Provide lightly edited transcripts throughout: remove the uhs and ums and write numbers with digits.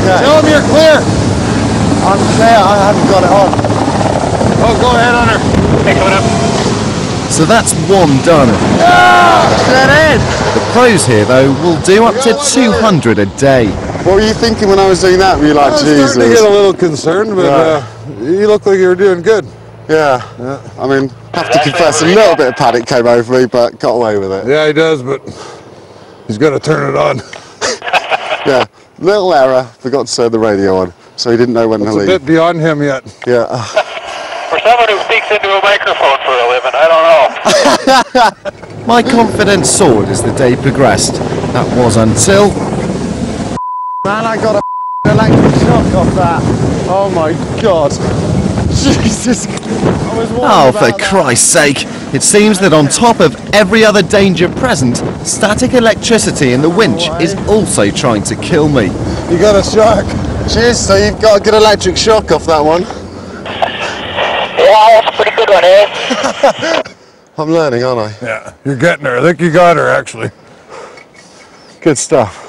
Okay. Tell him you're clear. I'm clear, I haven't got it on. Oh, go ahead, Hunter. Hey, coming up. So that's one done. Dead end! The pros here, though, will do up to 200 a day. What were you thinking when I was doing that? Were you like, I was Jesus? starting to get a little concerned, but you look like you were doing good. Yeah. I mean, I have to confess, a little bit of panic came over me, but got away with it. Yeah, he does, but he's got to turn it on. Yeah, little error, forgot to turn the radio on, so he didn't know when to leave. It's a bit beyond him yet. Yeah. For someone who speaks into a microphone for a living, I don't know. My confidence soared as the day progressed. That was until... Man, I got a electric shock off that. Oh my God. Jesus. Oh, for Christ's sake. It seems that on top of every other danger present, static electricity in the winch is also trying to kill me. You got a shock. Cheers, so you've got a good electric shock off that one. Yeah, that's a pretty good one, eh? I'm learning, aren't I? Yeah, you're getting her. I think you got her, actually. Good stuff.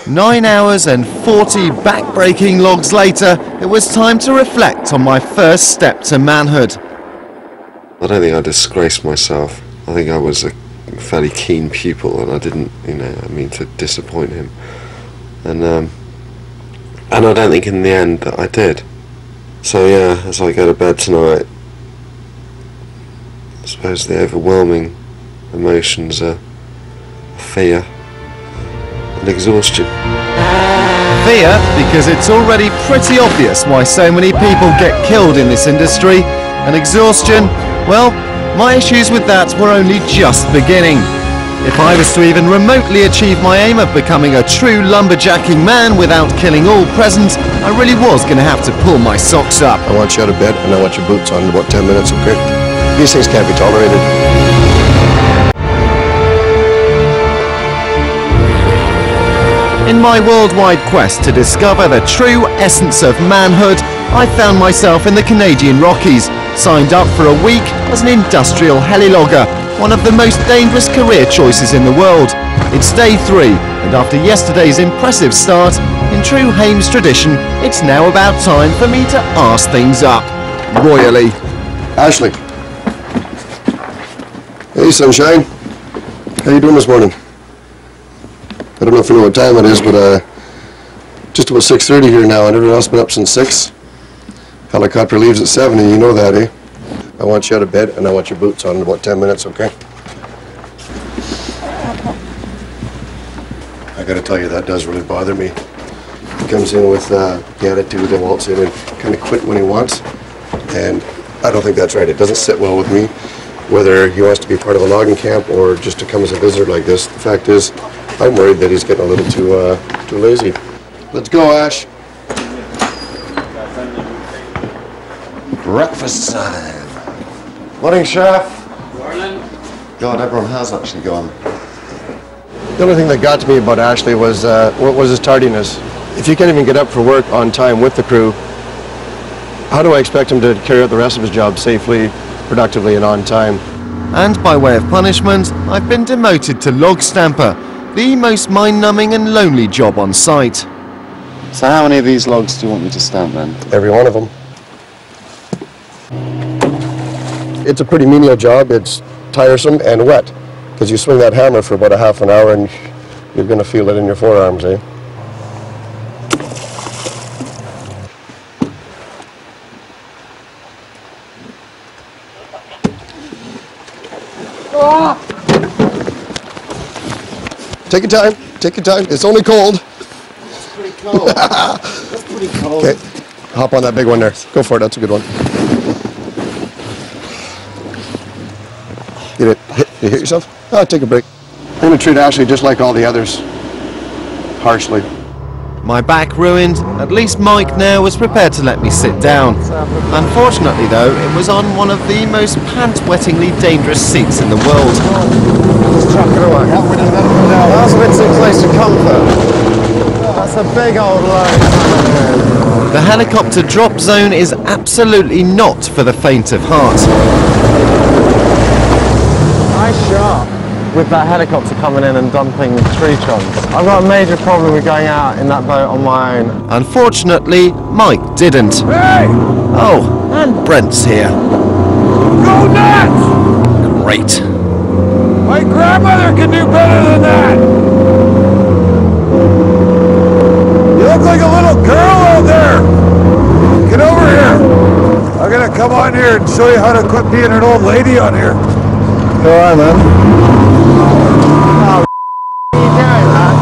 9 hours and 40 back-breaking logs later, it was time to reflect on my first step to manhood. I don't think I disgraced myself. I think I was a fairly keen pupil, and I didn't, I mean to disappoint him. And I don't think in the end that I did. So yeah, as I go to bed tonight, I suppose the overwhelming emotions are fear and exhaustion. Fear, because it's already pretty obvious why so many people get killed in this industry. And exhaustion, well, my issues with that were only just beginning. If I was to even remotely achieve my aim of becoming a true lumberjacking man without killing all present, I really was going to have to pull my socks up. I want you out of bed and I want your boots on in about 10 minutes, okay? These things can't be tolerated. In my worldwide quest to discover the true essence of manhood, I found myself in the Canadian Rockies, signed up for a week as an industrial heli-logger, one of the most dangerous career choices in the world. It's day 3, and after yesterday's impressive start, in true Hames tradition, it's now about time for me to arse things up. Royally. Ashley. Hey, sunshine. How you doing this morning? I don't know if you know what time it is, but just about 6:30 here now, and everyone else been up since 6. Helicopter leaves at 7, and you know that, eh? I want you out of bed, and I want your boots on in about 10 minutes, okay? I gotta tell you, that does really bother me. He comes in with the attitude and waltz in and kind of quit when he wants, and I don't think that's right. It doesn't sit well with me, whether he wants to be part of a logging camp or just to come as a visitor like this. The fact is, I'm worried that he's getting a little too lazy. Let's go, Ash. Breakfast time. Morning, Chef. Morning. God, everyone has actually gone. The only thing that got to me about Ashley was his tardiness. If you can't even get up for work on time with the crew, how do I expect him to carry out the rest of his job safely, productively, and on time? And by way of punishment, I've been demoted to log stamper, the most mind-numbing and lonely job on site. So how many of these logs do you want me to stamp then? Every one of them. It's a pretty menial job. It's tiresome and wet, because you swing that hammer for about a half an hour and you're going to feel it in your forearms, eh? Take your time. Take your time. It's only cold. It's pretty cold. That's pretty cold. Okay, hop on that big one there. Go for it. That's a good one. Get it? You hit yourself? Oh, take a break. I'm going to treat Ashley just like all the others. Harshly. My back ruined, at least Mike now was prepared to let me sit down. Unfortunately though, it was on one of the most pant-wettingly dangerous seats in the world. Just chuck it away. That's a bit too close to comfort. That's a big old load. The helicopter drop zone is absolutely not for the faint of heart. Nice shot. with that helicopter coming in and dumping tree trunks. I've got a major problem with going out in that boat on my own. Unfortunately, Mike didn't. Hey! Oh, and Brent's here. Go nuts! Great. My grandmother can do better than that! You look like a little girl out there! Get over here! I'm gonna come on here and show you how to quit being an old lady on here. Go on, man. Oh, what are you doing, man?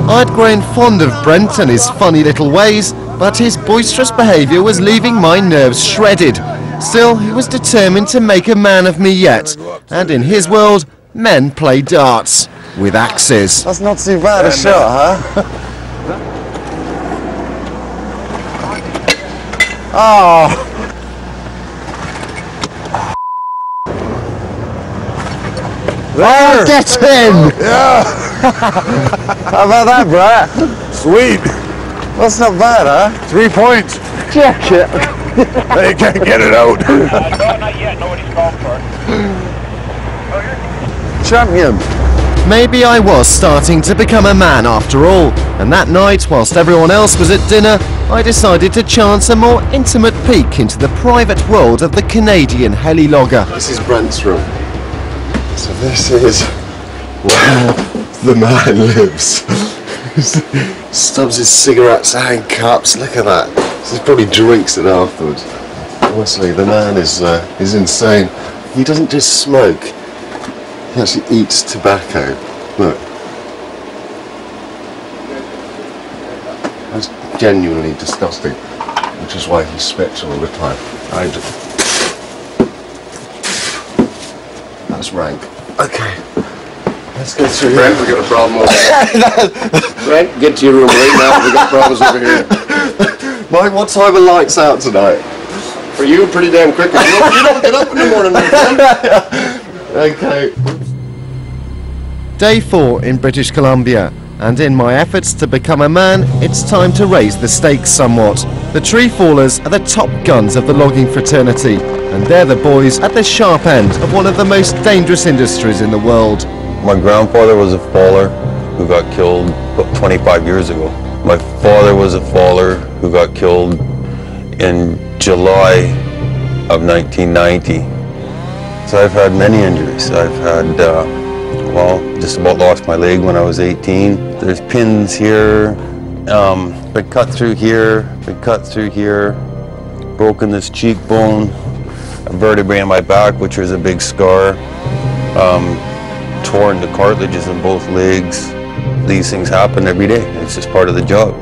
I'd grown fond of Brent and his funny little ways, but his boisterous behaviour was leaving my nerves shredded. Still, he was determined to make a man of me yet, and in his world, men play darts with axes. That's not too bad a shot, huh? Oh! There! Get him! Yeah! How about that, Brett? Sweet! That's not bad, huh? 3 points! Check it! They can't get it out! No, not yet. Nobody's called for it. Champion! Maybe I was starting to become a man after all, and that night, whilst everyone else was at dinner, I decided to chance a more intimate peek into the private world of the Canadian heli-logger. This is Brent's room. So this is where the man lives. Stubs his cigarettes and cups. Look at that. He probably drinks it afterwards. Honestly, the man is insane. He doesn't just smoke. He actually eats tobacco. Look. That's genuinely disgusting. Which is why he spits all the time. That's rank. Okay. Let's go through. Brent, we got a problem over here. Brent, get to your room right now. We got problems over here. Mike, what time are lights out tonight? For you, pretty damn quick. You don't get up in the morning, my friend. Okay. Day 4 in British Columbia, and in my efforts to become a man, it's time to raise the stakes somewhat. The tree fallers are the top guns of the logging fraternity, and they're the boys at the sharp end of one of the most dangerous industries in the world. My grandfather was a faller who got killed about 25 years ago. My father was a faller who got killed in July of 1990. So I've had many injuries. I've had, just about lost my leg when I was 18. There's pins here, been cut through here, been cut through here, broken this cheekbone, a vertebrae in my back, which was a big scar, torn the cartilages in both legs. These things happen every day. It's just part of the job.